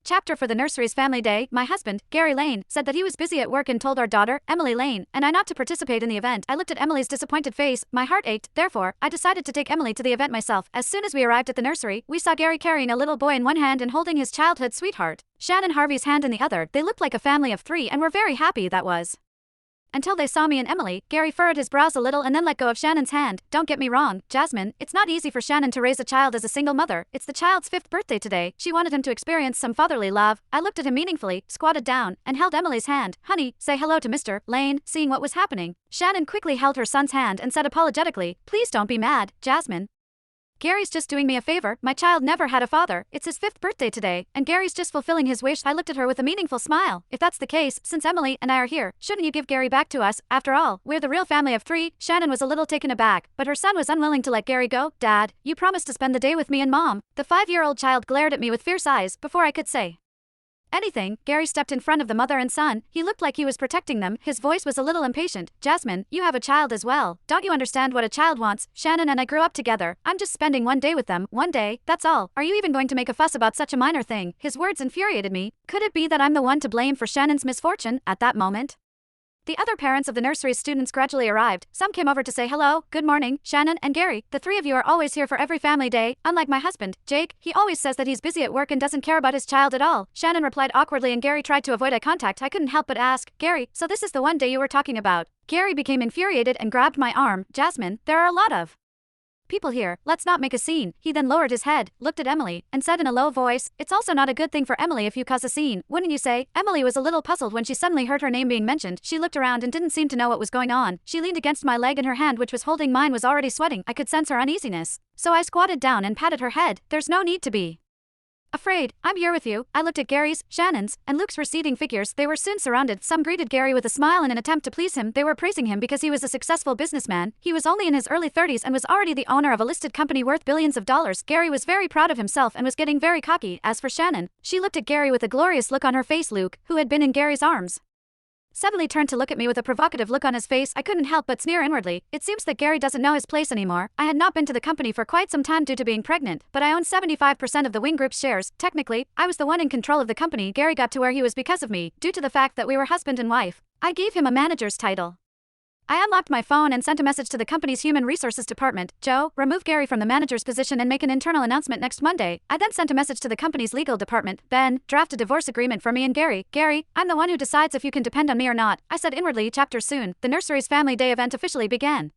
Chapter for the nursery's family day. My husband, Gary Lane, said that he was busy at work and told our daughter, Emily Lane, and I not to participate in the event. I looked at Emily's disappointed face, my heart ached, therefore, I decided to take Emily to the event myself. As soon as we arrived at the nursery, we saw Gary carrying a little boy in one hand and holding his childhood sweetheart, Shannon Harvey's hand in the other. They looked like a family of three and were very happy, that was. Until they saw me and Emily. Gary furrowed his brows a little and then let go of Shannon's hand. Don't get me wrong, Jasmine, it's not easy for Shannon to raise a child as a single mother. It's the child's 5th birthday today. She wanted him to experience some fatherly love. I looked at him meaningfully, squatted down, and held Emily's hand. Honey, say hello to Mr. Lane. Seeing what was happening, Shannon quickly held her son's hand and said apologetically, please don't be mad, Jasmine. Gary's just doing me a favor. My child never had a father. It's his 5th birthday today, and Gary's just fulfilling his wish. I looked at her with a meaningful smile. If that's the case, since Emily and I are here, shouldn't you give Gary back to us? After all, we're the real family of 3. Shannon was a little taken aback, but her son was unwilling to let Gary go. Dad, you promised to spend the day with me and Mom. The 5-year-old child glared at me with fierce eyes. Before I could say anything, Gary stepped in front of the mother and son. He looked like he was protecting them. His voice was a little impatient. Jasmine, you have a child as well. Don't you understand what a child wants? Shannon and I grew up together. I'm just spending one day with them. One day, that's all. Are you even going to make a fuss about such a minor thing? His words infuriated me. Could it be that I'm the one to blame for Shannon's misfortune? At that moment, the other parents of the nursery's students gradually arrived. Some came over to say hello, good morning, Shannon and Gary. The 3 of you are always here for every family day. Unlike my husband, Jake, he always says that he's busy at work and doesn't care about his child at all. Shannon replied awkwardly and Gary tried to avoid eye contact. I couldn't help but ask, Gary, so this is the one day you were talking about? Gary became infuriated and grabbed my arm. Jasmine, there are a lot of people here, let's not make a scene. He then lowered his head, looked at Emily, and said in a low voice, it's also not a good thing for Emily if you cause a scene, wouldn't you say? Emily was a little puzzled when she suddenly heard her name being mentioned. She looked around and didn't seem to know what was going on. She leaned against my leg and her hand which was holding mine was already sweating. I could sense her uneasiness. So I squatted down and patted her head. There's no need to be afraid, I'm here with you. I looked at Gary's, Shannon's, and Luke's receding figures. They were soon surrounded. Some greeted Gary with a smile in an attempt to please him. They were praising him because he was a successful businessman. He was only in his early 30s and was already the owner of a listed company worth billions of dollars. Gary was very proud of himself and was getting very cocky. As for Shannon, she looked at Gary with a glorious look on her face. Luke, who had been in Gary's arms, suddenly turned to look at me with a provocative look on his face. I couldn't help but sneer inwardly. It seems that Gary doesn't know his place anymore. I had not been to the company for quite some time due to being pregnant, but I own 75% of the Wing Group's shares. Technically, I was the one in control of the company. Gary got to where he was because of me, due to the fact that we were husband and wife. I gave him a manager's title. I unlocked my phone and sent a message to the company's human resources department. Joe, remove Gary from the manager's position and make an internal announcement next Monday. I then sent a message to the company's legal department. Ben, draft a divorce agreement for me and Gary. Gary, I'm the one who decides if you can depend on me or not. I said inwardly. Chapter soon, the nursery's family day event officially began.